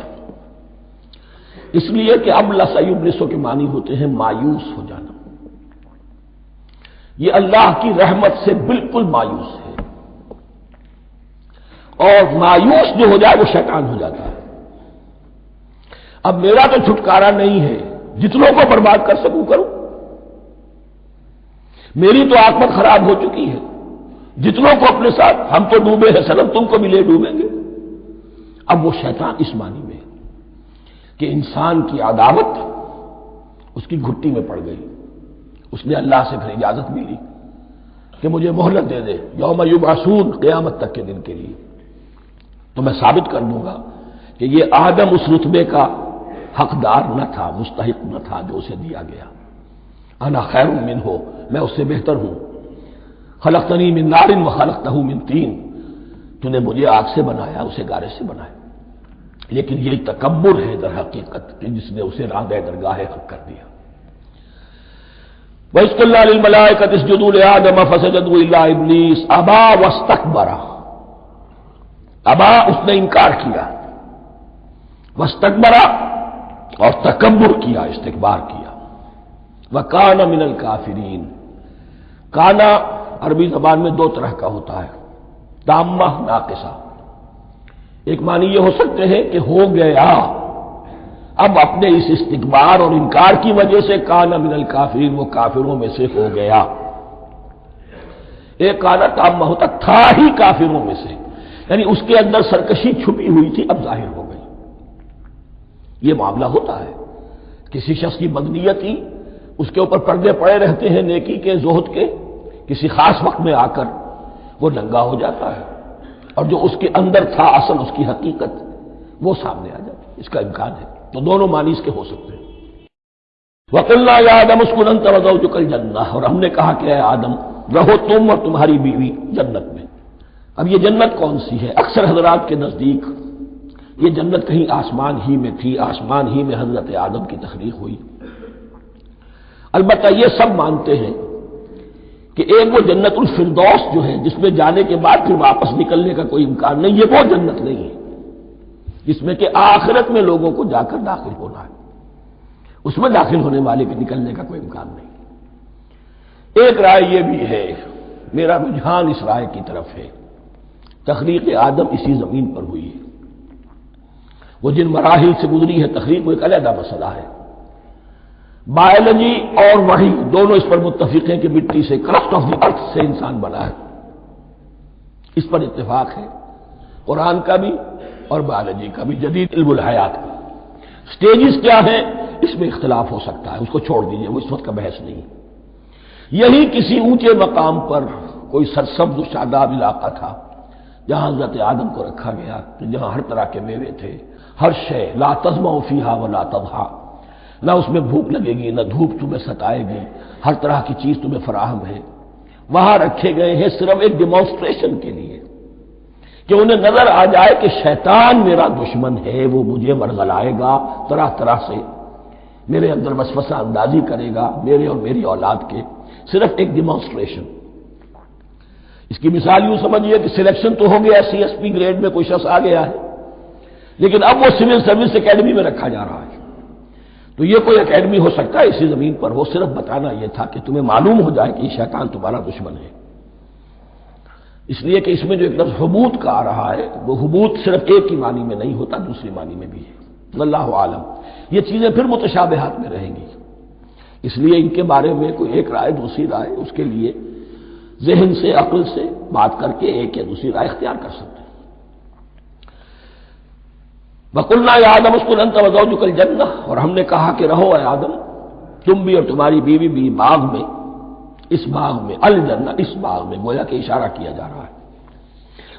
اس لیے کہ اب لسیبلسو کے معنی ہوتے ہیں مایوس ہو جانا۔ یہ اللہ کی رحمت سے بالکل مایوس ہے، اور مایوس جو ہو جائے وہ شیطان ہو جاتا ہے۔ اب میرا تو چھٹکارا نہیں ہے، جتنوں کو برباد کر سکوں کروں، میری تو عاقبت خراب ہو چکی ہے، جتنوں کو اپنے ساتھ، ہم تو ڈوبے ہیں سنم، تم کو بھی لے ڈوبیں گے۔ اب وہ شیطان اس معنی میں کہ انسان کی عداوت اس کی گھٹی میں پڑ گئی، اس نے اللہ سے پھر اجازت بھی لی کہ مجھے مہلت دے دے، یوم یبعثون، قیامت تک کے دن کے لیے، تو میں ثابت کر دوں گا کہ یہ آدم اس رتبے کا حقدار نہ تھا، مستحق نہ تھا جو اسے دیا گیا۔ انا خیر منہ، میں اس سے بہتر ہوں۔ خلقتنی من نار وخلقتہ من طین، تو نے مجھے آگ سے بنایا، اسے گارے سے بنایا۔ لیکن یہ تکبر ہے در حقیقت کہ جس نے اسے راندہ درگاہ حق کر دیا۔ وَإِذْ قُلْنَا لِلْمَلَائِكَةِ اسْجُدُوا لِآدَمَ فَسَجَدُوا إِلَّا إِبْلِيسَ أَبَىٰ وَاسْتَكْبَرَ، ابا اس نے انکار کیا، واستکبر اور تکبر کیا، استکبار کیا، وَكَانَ مِنَ الْكَافِرِينَ۔ کانا عربی زبان میں 2 طرح کا ہوتا ہے، تامہ، ناقصہ۔ ایک معنی یہ ہو سکتے ہیں کہ ہو گیا، اب اپنے اس استکبار اور انکار کی وجہ سے کانا من الکافرین، وہ کافروں میں سے ہو گیا۔ ایک کانا تامہ ہوتا تھا ہی کافروں میں سے، یعنی اس کے اندر سرکشی چھپی ہوئی تھی، اب ظاہر ہو گئی۔ یہ معاملہ ہوتا ہے، کسی شخص کی بدنیتی اس کے اوپر پردے پڑے رہتے ہیں نیکی کے، زہد کے، کسی خاص وقت میں آ کر وہ ننگا ہو جاتا ہے، اور جو اس کے اندر تھا اصل، اس کی حقیقت، وہ سامنے آ جاتی ہے۔ اس کا امکان ہے، تو دونوں معنی اس کے ہو سکتے ہیں۔ وَقُلْنَا يَا آدَمُ اسْكُنْ أَنْتَ وَزَوْجُكَ الْجَنَّةَ، اور ہم نے کہا کہ اے آدم رہو تم اور تمہاری بیوی جنت میں۔ اب یہ جنت کون سی ہے؟ اکثر حضرات کے نزدیک یہ جنت کہیں آسمان ہی میں تھی، آسمان ہی میں حضرت آدم کی تخلیق ہوئی۔ البتہ یہ سب مانتے ہیں کہ ایک وہ جنت الفردوس جو ہے، جس میں جانے کے بعد پھر واپس نکلنے کا کوئی امکان نہیں، یہ وہ جنت نہیں ہے جس میں کہ آخرت میں لوگوں کو جا کر داخل ہونا ہے، اس میں داخل ہونے والے کے نکلنے کا کوئی امکان نہیں۔ ایک رائے یہ بھی ہے، میرا رجحان اس رائے کی طرف ہے، تخلیق آدم اسی زمین پر ہوئی ہے۔ وہ جن مراحل سے گزری ہے تخلیق، وہ ایک علیحدہ مسئلہ ہے۔ بایولوجی اور وحی دونوں اس پر متفق ہیں کہ مٹی سے، کرسٹ آف دی ارتھ سے انسان بنا ہے، اس پر اتفاق ہے، قرآن کا بھی اور بایولوجی کا بھی، جدید علم الحیات کا۔ سٹیجز کیا ہیں اس میں اختلاف ہو سکتا ہے، اس کو چھوڑ دیجئے، وہ اس وقت کا بحث نہیں۔ یہی کسی اونچے مقام پر کوئی سرسبز و شاداب علاقہ تھا جہاں حضرت آدم کو رکھا گیا، جہاں ہر طرح کے میوے تھے، ہر شے، لا تظمأ فیہا ولا تضحیٰ، نہ اس میں بھوک لگے گی، نہ دھوپ تمہیں ستائے گی، ہر طرح کی چیز تمہیں فراہم ہے۔ وہاں رکھے گئے ہیں صرف ایک ڈیمانسٹریشن کے لیے کہ انہیں نظر آ جائے کہ شیطان میرا دشمن ہے، وہ مجھے ورغلائے گا، طرح طرح سے میرے اندر وسوسہ اندازی کرے گا، میرے اور میری اولاد کے، صرف ایک ڈیمانسٹریشن۔ اس کی مثال یوں سمجھیے کہ سلیکشن تو ہو گیا، CSP گریڈ میں کوئی شخص آ گیا ہے، لیکن اب وہ سول سروس اکیڈمی میں رکھا جا رہا ہے۔ تو یہ کوئی اکیڈمی ہو سکتا ہے اسی زمین پر، وہ صرف بتانا یہ تھا کہ تمہیں معلوم ہو جائے کہ یہ شیطان تمہارا دشمن ہے۔ اس لیے کہ اس میں جو ایک لفظ حبوط کا آ رہا ہے وہ حبوط صرف ایک ہی معنی میں نہیں ہوتا، دوسری معنی میں بھی ہے۔ اللہ عالم، یہ چیزیں پھر متشابہات میں رہیں گی، اس لیے ان کے بارے میں کوئی ایک رائے دوسری رائے، اس کے لیے ذہن سے عقل سے بات کر کے ایک یا دوسری رائے اختیار کر سکتے ہیں۔ وَقُلْنَا يَا آدَمُ اسْكُنْ أَنْتَ وَزَوْجُكَ الْجَنَّةَ، اور ہم نے کہا کہ رہو اے آدم تم بھی اور تمہاری بیوی بھی باغ میں، اس باغ میں، الجنہ اس باغ میں، گویا کہ اشارہ کیا جا رہا ہے۔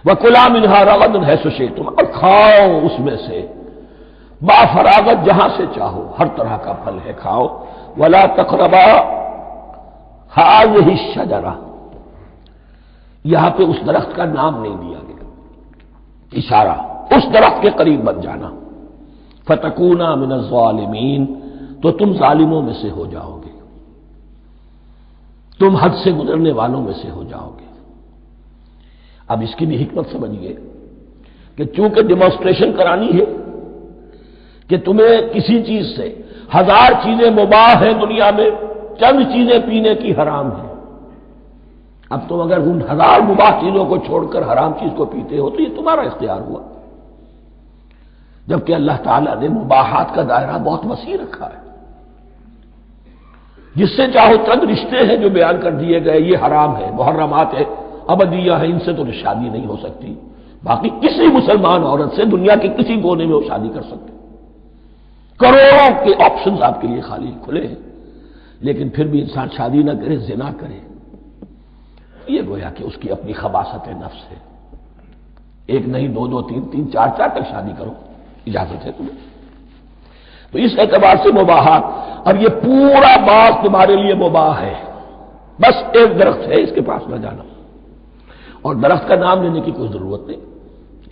وَكُلَا مِنْهَا رَغَدًا حَيْثُ شِئْتُمْ، اور کھاؤ اس میں سے با فراغت جہاں سے چاہو، ہر طرح کا پھل ہے کھاؤ۔ وَلَا تَقْرَبَا هَٰذِهِ الشَّجَرَةَ، یہاں پہ اس درخت کا نام نہیں دیا گیا، اشارہ اس درخت کے قریب مت جانا۔ فَتَكُونَا مِنَ الظَّالِمِينَ، تو تم ظالموں میں سے ہو جاؤ گے، تم حد سے گزرنے والوں میں سے ہو جاؤ گے۔ اب اس کی بھی حکمت سمجھیے کہ چونکہ ڈیمانسٹریشن کرانی ہے کہ تمہیں کسی چیز سے، ہزار چیزیں مباح ہیں دنیا میں، چند چیزیں پینے کی حرام ہیں، اب تم اگر ان ہزار مباح چیزوں کو چھوڑ کر حرام چیز کو پیتے ہو تو یہ تمہارا اختیار ہوا، جبکہ اللہ تعالیٰ نے مباحات کا دائرہ بہت وسیع رکھا ہے۔ جس سے چاہو چند رشتے ہیں جو بیان کر دیے گئے یہ حرام ہے، محرمات ہے، ابدیہ ہے، ان سے تو شادی نہیں ہو سکتی، باقی کسی مسلمان عورت سے دنیا کے کسی کونے میں وہ شادی کر سکتے، کروڑوں کے آپشنز آپ کے لیے خالی کھلے ہیں، لیکن پھر بھی انسان شادی نہ کرے، زنا کرے، یہ گویا کہ اس کی اپنی خباثت نفس ہے۔ ایک نہیں، دو دو، تین تین، چار چار تک شادی کرو، اجازت ہے تمہیں۔ تو اس اعتبار سے مباحات، اب یہ پورا باغ تمہارے لیے مباح ہے، بس ایک درخت ہے اس کے پاس نہ جانا، اور درخت کا نام لینے کی کوئی ضرورت نہیں،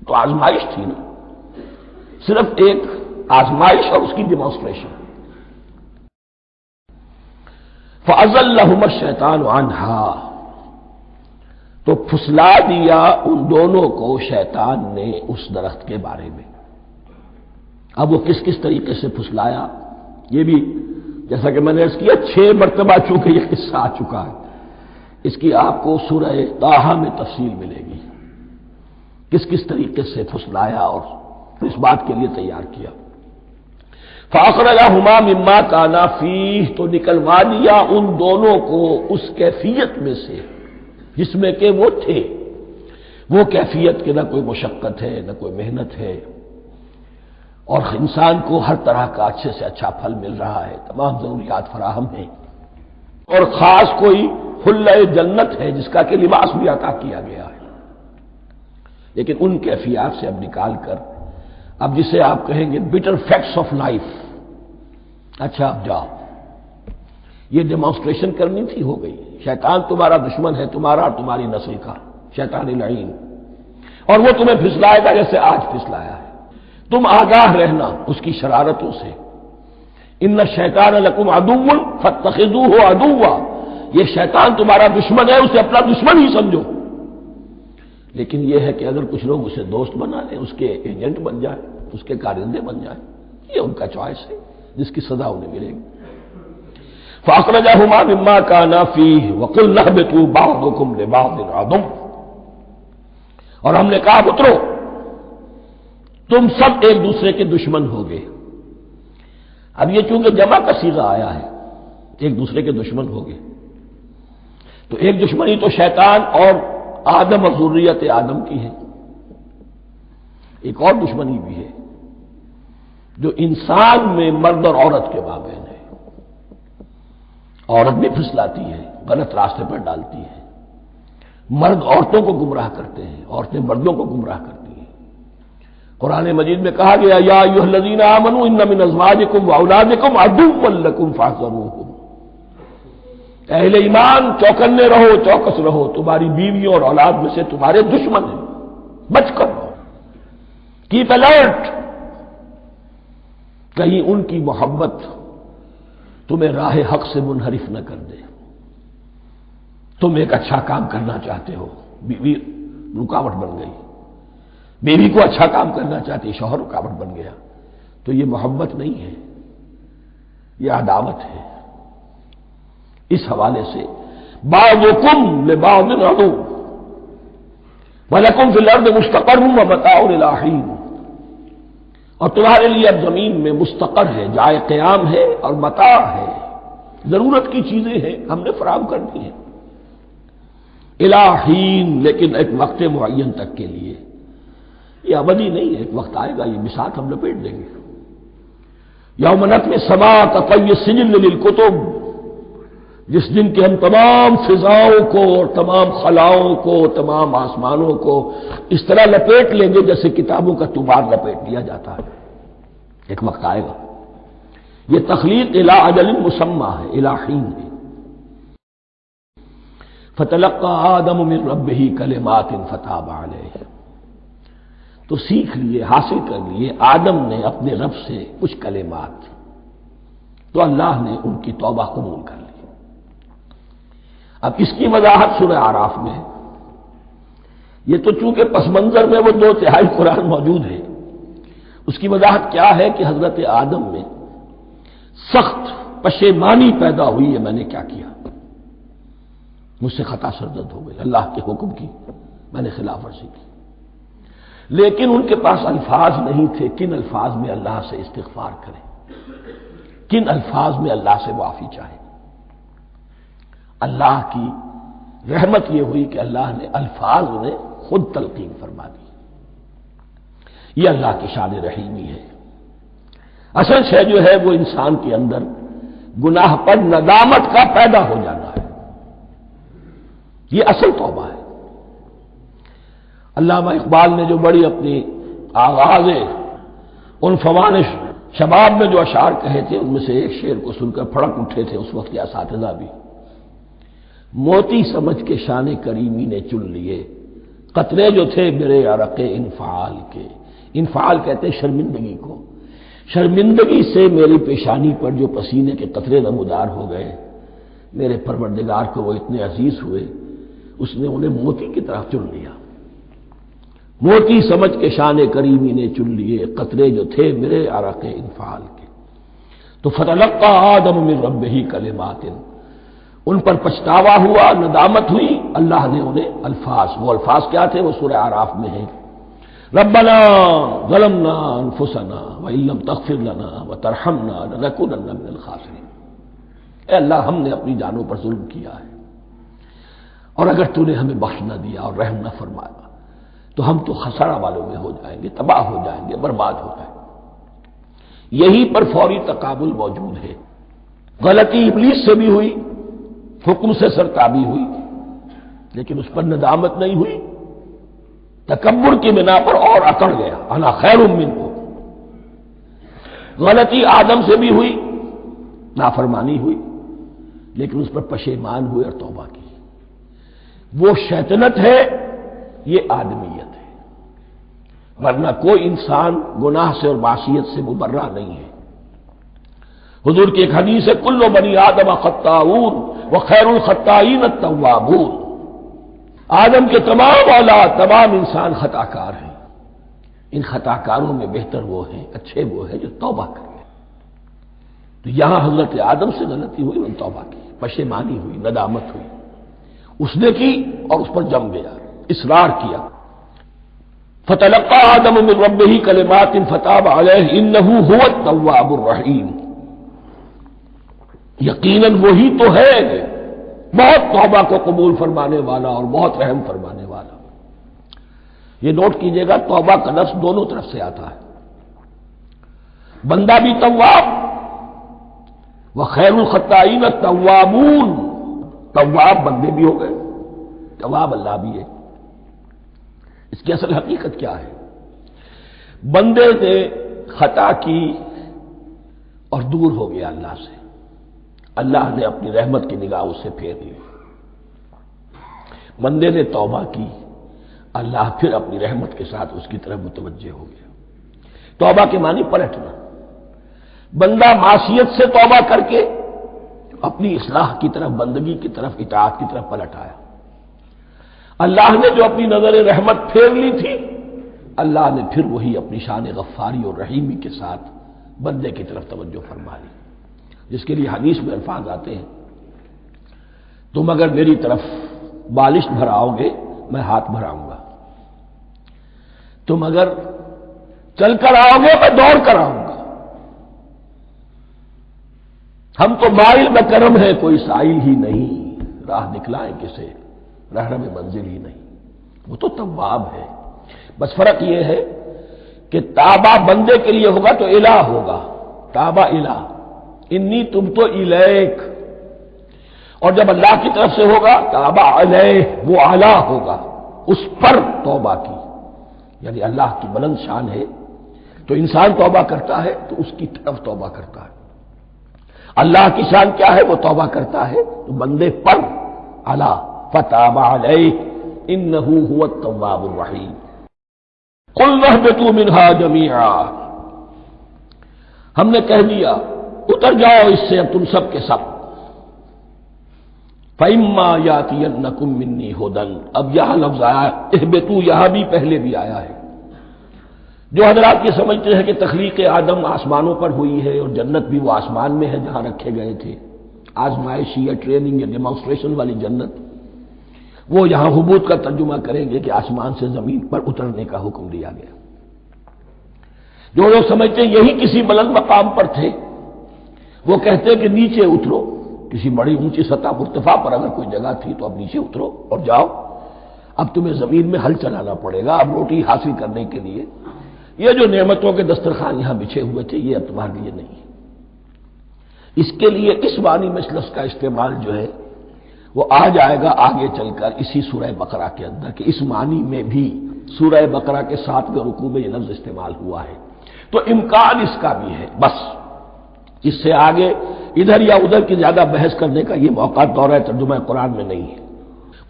تو آزمائش تھی نا، صرف ایک آزمائش اور اس کی ڈیمانسٹریشن۔ فَأَزَلَّهُمَا الشَّيْطَانُ عَنْهَا، تو پھسلا دیا ان دونوں کو شیطان نے اس درخت کے بارے میں۔ اب وہ کس کس طریقے سے پھسلایا، یہ بھی جیسا کہ میں نے عرض کیا 6 مرتبہ چونکہ یہ قصہ آ چکا ہے، اس کی آپ کو سورہ طٰہٰ میں تفصیل ملے گی، کس کس طریقے سے پھسلایا اور اس بات کے لیے تیار کیا۔ فَأَخْرَجَهُمَا مِمَّا كَانَا فِيهِ، تو نکلوا دیا ان دونوں کو اس کیفیت میں سے جس میں کہ وہ تھے، وہ کیفیت کہ نہ کوئی مشقت ہے نہ کوئی محنت ہے، اور انسان کو ہر طرح کا اچھے سے اچھا پھل مل رہا ہے، تمام ضروریات فراہم ہیں، اور خاص کوئی حلۂ جنت ہے جس کا کہ لباس بھی عطا کیا گیا ہے، لیکن ان کیفیات سے اب نکال کر، اب جسے آپ کہیں گے بٹر فیکٹس آف لائف، اچھا اب جاؤ، یہ ڈیمانسٹریشن کرنی تھی، ہو گئی۔ شیطان تمہارا دشمن ہے، تمہارا اور تمہاری نسل کا، شیطان لعین، اور وہ تمہیں پھسلائے گا جیسے آج پھسلایا ہے۔ تم آگاہ رہنا اس کی شرارتوں سے، ان الشیطان لکم عدو فاتخذوہ عدوا، یہ شیطان تمہارا دشمن ہے، اسے اپنا دشمن ہی سمجھو، لیکن یہ ہے کہ اگر کچھ لوگ اسے دوست بنا لیں، اس کے ایجنٹ بن جائیں، اس کے کارندے بن جائیں، یہ ان کا چوائس ہے جس کی سزا انہیں ملے گی۔ فَأَخْرَجَهُمَا مِمَّا كَانَا فِيهِ وَقُلْنَا اهْبِطُوا بَعْضُكُمْ لِبَعْضٍ عَدُوٌّ، اور ہم نے کہا اترو، تم سب ایک دوسرے کے دشمن ہوگے۔ اب یہ چونکہ جمع کا صیغہ آیا ہے، ایک دوسرے کے دشمن ہوگے، تو ایک دشمنی تو شیطان اور آدم اور ذریت آدم کی ہے، ایک اور دشمنی بھی ہے جو انسان میں مرد اور عورت کے مابین ہے۔ عورت بھی پھسلاتی ہے، غلط راستے پر ڈالتی ہے، مرد عورتوں کو گمراہ کرتے ہیں، عورتیں مردوں کو گمراہ کرتی ہیں۔ قرآن مجید میں کہا گیا یا ایھا الذین آمنوا ان من ازواجکم واولادکم عدوا لکم فاحذروہم، اہل ایمان چوکنے رہو، چوکس رہو، تمہاری بیویوں اور اولاد میں سے تمہارے دشمن ہیں، بچ کر رہو، کیپ الرٹ، کہیں ان کی محبت تمہیں راہ حق سے منحرف نہ کر دے۔ تم ایک اچھا کام کرنا چاہتے ہو، بیوی رکاوٹ بن گئی، بیوی کو اچھا کام کرنا چاہتی، شوہر رکاوٹ بن گیا، تو یہ محبت نہیں ہے، یہ عداوت ہے۔ اس حوالے سے بعضکم لبعض عدو، وَلَكُمْ فِي الْأَرْضِ مُسْتَقَرٌّ وَمَتَاعٌ إِلَىٰ حِينٍ، اور تمہارے لیے اب زمین میں مستقر ہے، جائے قیام ہے اور متاع ہے، ضرورت کی چیزیں ہیں ہم نے فراہم کر دی ہیں، اِلَىٰ حِین، لیکن ایک وقت معین تک کے لیے، یہ ابدی نہیں ہے، ایک وقت آئے گا یہ بساط ہم لپیٹ دیں گے۔ یوم نطوی السماء کطی السجل للکتب، جس دن کہ ہم تمام فضاؤں کو اور تمام خلاؤں کو، تمام آسمانوں کو اس طرح لپیٹ لیں گے جیسے کتابوں کا طوبار لپیٹ لیا جاتا ہے، ایک وقت آئے گا۔ یہ تخلیق الی اجل مسمى ہے، الی حین ہے۔ فتلقى آدم من ربه کلمات فتاب علیہ، تو سیکھ لیے، حاصل کر لیے آدم نے اپنے رب سے کچھ کلمات، تو اللہ نے ان کی توبہ قبول کر لی۔ اب اس کی وضاحت سورہ اعراف میں ہے، یہ تو چونکہ پس منظر میں وہ 2/3 قرآن موجود ہے، اس کی وضاحت کیا ہے کہ حضرت آدم میں سخت پشیمانی پیدا ہوئی ہے، میں نے کیا کیا، مجھ سے خطا سرزد ہو گئی، اللہ کے حکم کی میں نے خلاف ورزی کی، لیکن ان کے پاس الفاظ نہیں تھے کن الفاظ میں اللہ سے استغفار کریں، کن الفاظ میں اللہ سے معافی چاہیں۔ اللہ کی رحمت یہ ہوئی کہ اللہ نے الفاظ انہیں خود تلقین فرما دی، یہ اللہ کی شان رحیمی ہے۔ اصل شے جو ہے وہ انسان کے اندر گناہ پر ندامت کا پیدا ہو جانا ہے، یہ اصل توبہ ہے۔ علامہ اقبال نے جو بڑی اپنی آغاز عنفوان شباب میں جو اشعار کہے تھے، ان میں سے ایک شعر کو سن کر پھڑک اٹھے تھے اس وقت کے اساتذہ بھی، موتی سمجھ کے شان کریمی نے چن لیے قطرے جو تھے میرے عرق انفعال کے، انفعال کہتے ہیں شرمندگی کو، شرمندگی سے میری پیشانی پر جو پسینے کے قطرے نمودار ہو گئے، میرے پروردگار کو وہ اتنے عزیز ہوئے، اس نے انہیں موتی کی طرف چن لیا، موتی سمجھ کے شان کریمی نے چن لیے قطرے جو تھے میرے عرق انفعال کے، تو فتلقى آدم من ربه کلمات، ان پر پچھتاوا ہوا، ندامت ہوئی، اللہ نے انہیں الفاظ، وہ الفاظ کیا تھے وہ سورہ اعراف میں ہیں، ربنا ظلمنا انفسنا وان لم تغفر لنا وترحمنا لنكونن من الخاسرین، اے اللہ ہم نے اپنی جانوں پر ظلم کیا ہے، اور اگر تو نے ہمیں بخش نہ دیا اور رحم نہ فرمایا تو ہم تو خسارہ والوں میں ہو جائیں گے، تباہ ہو جائیں گے، برباد ہو جائیں گے۔ یہی پر فوری تقابل موجود ہے، غلطی ابلیس سے بھی ہوئی، حکم سے سرتابی ہوئی، لیکن اس پر ندامت نہیں ہوئی، تکبر کی بنا پر اور اکڑ گیا، انا خیر منہ، غلطی آدم سے بھی ہوئی، نافرمانی ہوئی، لیکن اس پر پشیمان ہوئے اور توبہ کی۔ وہ شیطنت ہے، یہ آدمیت ہے، ورنہ کوئی انسان گناہ سے اور معصیت سے مبرہ نہیں ہے۔ حضور کی ایک حدیث ہے، کل بنی آدم خطاؤون وخیر الخطائین التوابون، آدم کے تمام اولاد، تمام انسان خطا کار ہیں، ان خطا کاروں میں بہتر وہ ہیں، اچھے وہ ہیں جو توبہ کریں۔ تو یہاں حضرت آدم سے غلطی ہوئی، انہوں نے توبہ کی، پشیمانی ہوئی، ندامت ہوئی، اس نے کی اور اس پر جم گیا، اصرار کیا۔ فتلقى آدم من ربه کلمات فتاب علیہ انہ هو التواب الرحیم، یقیناً وہی تو ہے بہت توبہ کو قبول فرمانے والا اور بہت رحم فرمانے والا۔ یہ نوٹ کیجئے گا، توبہ کا لفظ دونوں طرف سے آتا ہے، بندہ بھی تواب، وخیر الخطائین التوابون، تواب بندے بھی ہو گئے، تواب اللہ بھی ہے۔ اس کی اصل حقیقت کیا ہے؟ بندے نے خطا کی اور دور ہو گیا اللہ سے، اللہ نے اپنی رحمت کی نگاہ اس سے پھیر لی، بندے نے توبہ کی، اللہ پھر اپنی رحمت کے ساتھ اس کی طرف متوجہ ہو گیا۔ توبہ کے معنی پلٹنا، بندہ معصیت سے توبہ کر کے اپنی اصلاح کی طرف، بندگی کی طرف، اطاعت کی طرف پلٹ آیا۔ اللہ نے جو اپنی نظر رحمت پھیر لی تھی، اللہ نے پھر وہی اپنی شان غفاری اور رحیمی کے ساتھ بندے کی طرف توجہ فرما لی، جس کے لیے حدیث میں الفاظ آتے ہیں، تم اگر میری طرف بالشت بھراؤ گے میں ہاتھ بھراؤں گا، تم اگر چل کر آؤ گے میں دوڑ کر آؤں گا. ہم تو مائل بکرم ہے کوئی سائل ہی نہیں، راہ دکھلائیں کسے رہنم منزل ہی نہیں. وہ تو تواب ہے. بس فرق یہ ہے کہ تابا بندے کے لیے ہوگا تو الہ ہوگا، تابا الہ، انی تم تو الیک. اور جب اللہ کی طرف سے ہوگا تابا علیہ، وہ اعلیٰ ہوگا، اس پر توبہ کی. یعنی اللہ کی بلند شان ہے تو انسان توبہ کرتا ہے تو اس کی طرف توبہ کرتا ہے. اللہ کی شان کیا ہے؟ وہ توبہ کرتا ہے تو بندے پر اعلیٰ. فتاب علیہ انہ هو التواب الرحیم. قلنا اہبطوا منہا جمیعا، ہم نے کہہ دیا اتر جاؤ اس سے اب تم سب کے سب. فَإِمَّا يَأْتِيَنَّكُم مِّنِّي هُدًى، اب یہاں لفظ آیا اہبطوا، یہاں بھی پہلے بھی آیا ہے. جو حضرات یہ سمجھتے ہیں کہ تخلیق آدم آسمانوں پر ہوئی ہے اور جنت بھی وہ آسمان میں ہے جہاں رکھے گئے تھے، آزمائشی یا ٹریننگ یا ڈیمانسٹریشن والی جنت، وہ یہاں حبوط کا ترجمہ کریں گے کہ آسمان سے زمین پر اترنے کا حکم دیا گیا. جو لوگ سمجھتے ہیں یہی کسی بلند مقام پر تھے، وہ کہتے ہیں کہ نیچے اترو، کسی بڑی اونچی سطح مرتفع پر اگر کوئی جگہ تھی تو اب نیچے اترو اور جاؤ، اب تمہیں زمین میں ہل چلانا پڑے گا اب روٹی حاصل کرنے کے لیے. یہ جو نعمتوں کے دسترخوان یہاں بچھے ہوئے تھے یہ اب تمہارے لیے نہیں ہے. اس کے لیے اس معنی میں لفظ کا استعمال جو ہے وہ آ جائے گا آگے چل کر اسی سورہ بقرہ کے اندر، کہ اس معنی میں بھی سورہ بقرہ کے 7ویں رکوع میں یہ لفظ استعمال ہوا ہے. تو امکان اس کا بھی ہے. بس اس سے آگے ادھر یا ادھر کی زیادہ بحث کرنے کا یہ موقع دورہ ترجمہ قرآن میں نہیں ہے.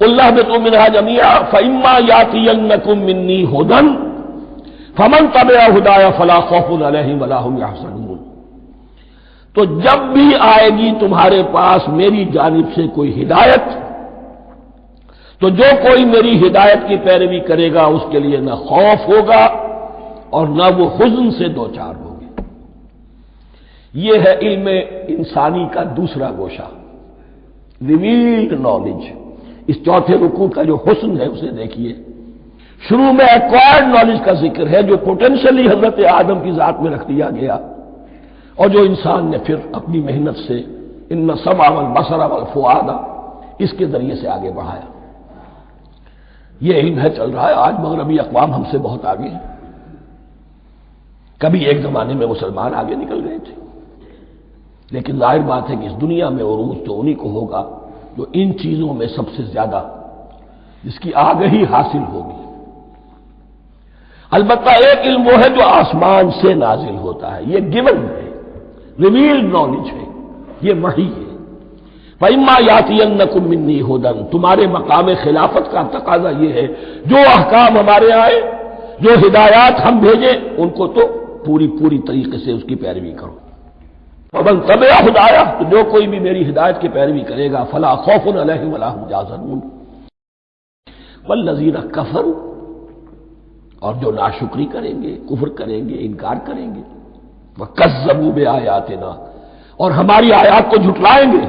قُلْ اهْبِطُوا مِنْهَا جَمِيعًا فَإِمَّا يَأْتِيَنَّكُم مِّنِّي هُدًى فَمَن تَبِعَ هُدَايَ فَلَا خَوْفٌ عَلَيْهِمْ وَلَا هُمْ يَحْزَنُونَ. تو جب بھی آئے گی تمہارے پاس میری جانب سے کوئی ہدایت، تو جو کوئی میری ہدایت کی پیروی کرے گا اس کے لیے نہ خوف ہوگا اور نہ وہ حزن سے دوچار ہوگا. یہ ہے علم انسانی کا دوسرا گوشہ، ریویلڈ نالج. اس چوتھے رکوع کا جو حسن ہے اسے دیکھیے. شروع میں ایکوائرڈ نالج کا ذکر ہے جو پوٹینشلی حضرت آدم کی ذات میں رکھ دیا گیا اور جو انسان نے پھر اپنی محنت سے ان السمع والبصر والفؤاد اس کے ذریعے سے آگے بڑھایا. یہ علم ہے چل رہا ہے. آج مغربی اقوام ہم سے بہت آگے ہیں. کبھی ایک زمانے میں مسلمان آگے نکل گئے تھے، لیکن ظاہر بات ہے کہ اس دنیا میں عروج تو انہی کو ہوگا جو ان چیزوں میں سب سے زیادہ جس کی آگہی حاصل ہوگی. البتہ ایک علم وہ ہے جو آسمان سے نازل ہوتا ہے، یہ گیون ہے، ریویلڈ نالج ہے، یہ وحی ہے. فَإِمَّا يَأْتِيَنَّكُم مِّنِّي هُدًى، تمہارے مقام خلافت کا تقاضا یہ ہے جو احکام ہمارے آئے، جو ہدایات ہم بھیجیں ان کو تو پوری طریقے سے اس کی پیروی کرو. وَمَن تَبِعَ هُدَايَ، تو جو کوئی بھی میری ہدایت کی پیروی کرے گا فَلَا خَوْفٌ عَلَيْهِمْ وَلَا هُمْ يَحْزَنُونَ. وَالَّذِينَ كَفَرُوا، اور جو ناشکری کریں گے، کفر کریں گے، انکار کریں گے، وَكَذَّبُوا بِآيَاتِنَا، اور ہماری آیات کو جھٹلائیں گے،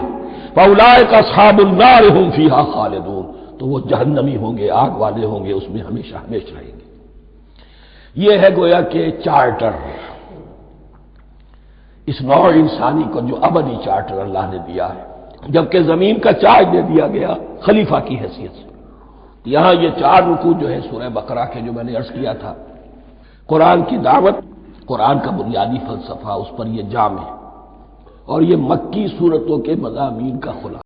فَأُولَٰئِكَ أَصْحَابُ النَّارِ هُمْ فِيهَا خَالِدُونَ، تو وہ جہنمی ہوں گے، آگ والے ہوں گے، اس میں ہمیشہ رہیں گے. یہ ہے گویا کہ چارٹر، اس نوع انسانی کو جو ابدی چارٹر اللہ نے دیا ہے، جبکہ زمین کا چارج دے دیا گیا خلیفہ کی حیثیت سے. یہاں یہ 4 رکوع جو ہے سورہ بقرہ کے جو میں نے عرض کیا تھا، قرآن کی دعوت، قرآن کا بنیادی فلسفہ، اس پر یہ جام ہے، اور یہ مکی صورتوں کے مضامین کا خلاصہ.